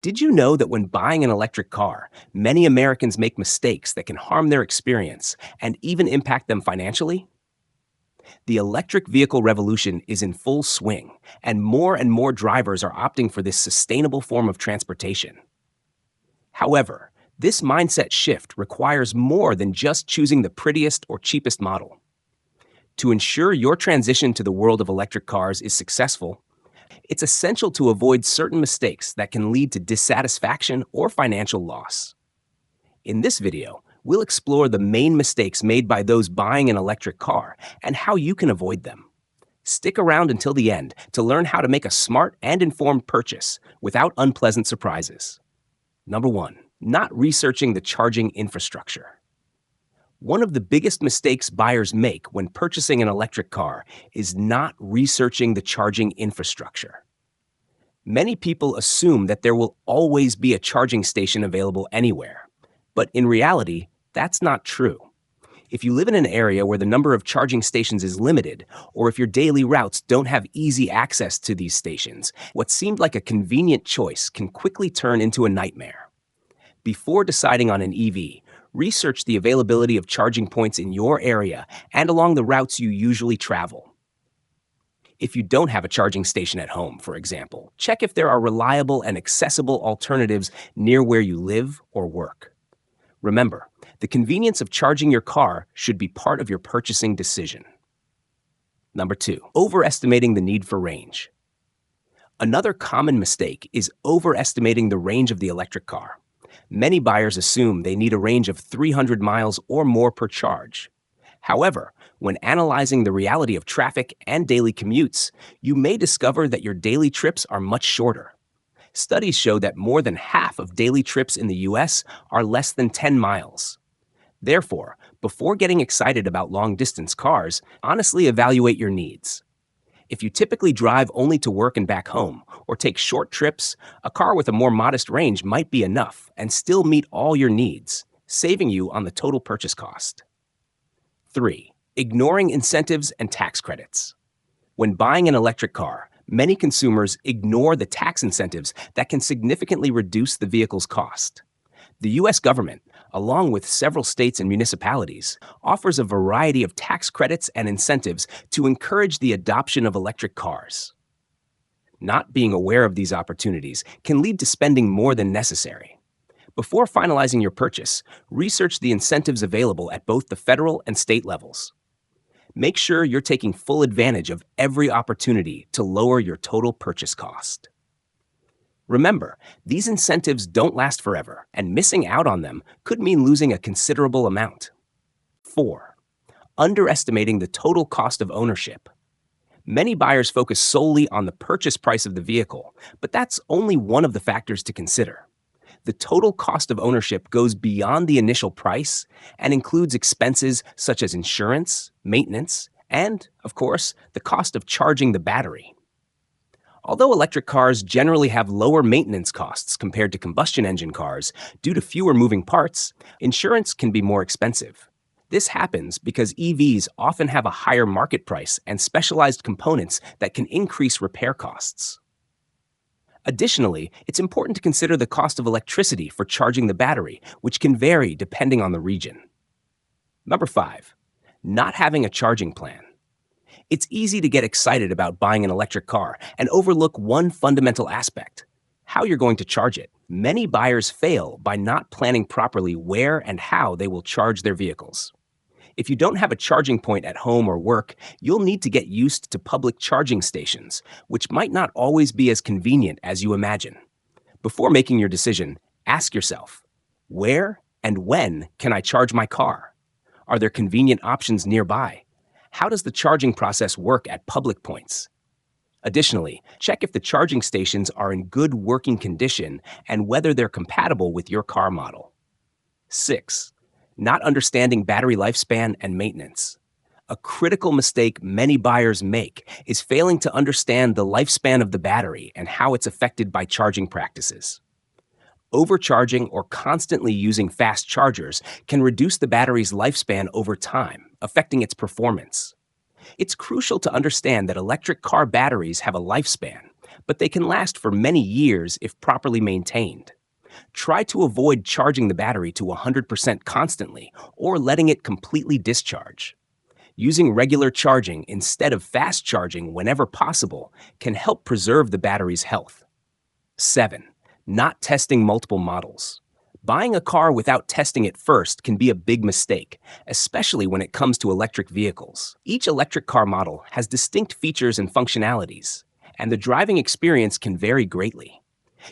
Did you know that when buying an electric car, many Americans make mistakes that can harm their experience and even impact them financially? The electric vehicle revolution is in full swing, and more drivers are opting for this sustainable form of transportation. However, this mindset shift requires more than just choosing the prettiest or cheapest model. To ensure your transition to the world of electric cars is successful, it's essential to avoid certain mistakes that can lead to dissatisfaction or financial loss. In this video, we'll explore the main mistakes made by those buying an electric car and how you can avoid them. Stick around until the end to learn how to make a smart and informed purchase without unpleasant surprises. Number 1. Not researching the charging infrastructure. One of the biggest mistakes buyers make when purchasing an electric car is not researching the charging infrastructure. Many people assume that there will always be a charging station available anywhere, but in reality, that's not true. If you live in an area where the number of charging stations is limited, or if your daily routes don't have easy access to these stations, what seemed like a convenient choice can quickly turn into a nightmare. Before deciding on an EV, research the availability of charging points in your area and along the routes you usually travel. If you don't have a charging station at home, for example, check if there are reliable and accessible alternatives near where you live or work. Remember, the convenience of charging your car should be part of your purchasing decision. Number 2, overestimating the need for range. Another common mistake is overestimating the range of the electric car. Many buyers assume they need a range of 300 miles or more per charge. However, when analyzing the reality of traffic and daily commutes, you may discover that your daily trips are much shorter. Studies show that more than half of daily trips in the US are less than 10 miles. Therefore, before getting excited about long-distance cars, honestly evaluate your needs. If you typically drive only to work and back home, or take short trips, a car with a more modest range might be enough and still meet all your needs, saving you on the total purchase cost. 3. Ignoring incentives and tax credits. When buying an electric car, many consumers ignore the tax incentives that can significantly reduce the vehicle's cost. The U.S. government, along with several states and municipalities, offers a variety of tax credits and incentives to encourage the adoption of electric cars. Not being aware of these opportunities can lead to spending more than necessary. Before finalizing your purchase, research the incentives available at both the federal and state levels. Make sure you're taking full advantage of every opportunity to lower your total purchase cost. Remember, these incentives don't last forever, and missing out on them could mean losing a considerable amount. 4. Underestimating the total cost of ownership. Many buyers focus solely on the purchase price of the vehicle, but that's only one of the factors to consider. The total cost of ownership goes beyond the initial price and includes expenses such as insurance, maintenance, and, of course, the cost of charging the battery. Although electric cars generally have lower maintenance costs compared to combustion engine cars due to fewer moving parts, insurance can be more expensive. This happens because EVs often have a higher market price and specialized components that can increase repair costs. Additionally, it's important to consider the cost of electricity for charging the battery, which can vary depending on the region. Number 5, not having a charging plan. It's easy to get excited about buying an electric car and overlook one fundamental aspect: how you're going to charge it. Many buyers fail by not planning properly where and how they will charge their vehicles. If you don't have a charging point at home or work, you'll need to get used to public charging stations, which might not always be as convenient as you imagine. Before making your decision, ask yourself, where and when can I charge my car? Are there convenient options nearby? How does the charging process work at public points? Additionally, check if the charging stations are in good working condition and whether they're compatible with your car model. 6. Not understanding battery lifespan and maintenance. A critical mistake many buyers make is failing to understand the lifespan of the battery and how it's affected by charging practices. Overcharging or constantly using fast chargers can reduce the battery's lifespan over time, affecting its performance. It's crucial to understand that electric car batteries have a lifespan, but they can last for many years if properly maintained. Try to avoid charging the battery to 100% constantly or letting it completely discharge. Using regular charging instead of fast charging whenever possible can help preserve the battery's health. 7. Not testing multiple models. Buying a car without testing it first can be a big mistake, especially when it comes to electric vehicles. Each electric car model has distinct features and functionalities, and the driving experience can vary greatly.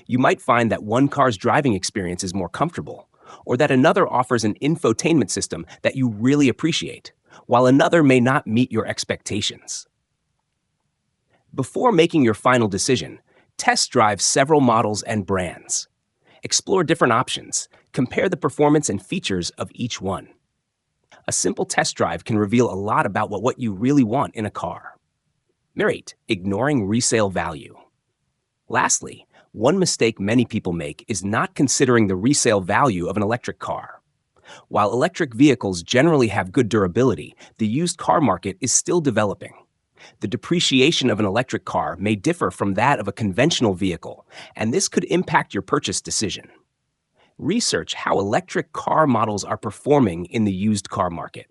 You might find that one car's driving experience is more comfortable, or that another offers an infotainment system that you really appreciate, while another may not meet your expectations. Before making your final decision, test drive several models and brands. Explore different options, compare the performance and features of each one. A simple test drive can reveal a lot about what you really want in a car. 8. Ignoring resale value. Lastly, one mistake many people make is not considering the resale value of an electric car. While electric vehicles generally have good durability, the used car market is still developing. The depreciation of an electric car may differ from that of a conventional vehicle, and this could impact your purchase decision. Research how electric car models are performing in the used car market.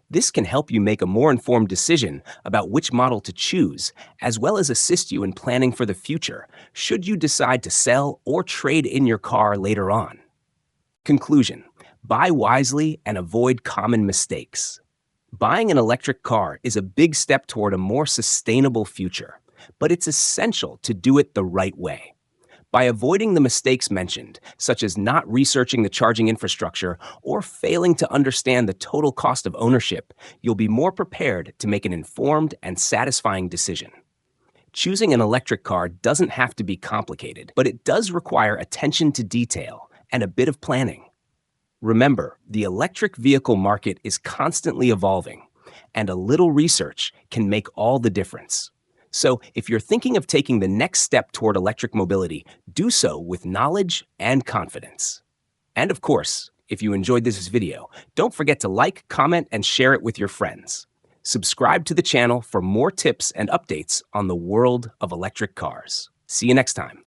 This can help you make a more informed decision about which model to choose, as well as assist you in planning for the future, should you decide to sell or trade in your car later on. Conclusion: buy wisely and avoid common mistakes. Buying an electric car is a big step toward a more sustainable future, but it's essential to do it the right way. By avoiding the mistakes mentioned, such as not researching the charging infrastructure or failing to understand the total cost of ownership, you'll be more prepared to make an informed and satisfying decision. Choosing an electric car doesn't have to be complicated, but it does require attention to detail and a bit of planning. Remember, the electric vehicle market is constantly evolving, and a little research can make all the difference. So, if you're thinking of taking the next step toward electric mobility, do so with knowledge and confidence. And of course, if you enjoyed this video, don't forget to like, comment, and share it with your friends. Subscribe to the channel for more tips and updates on the world of electric cars. See you next time.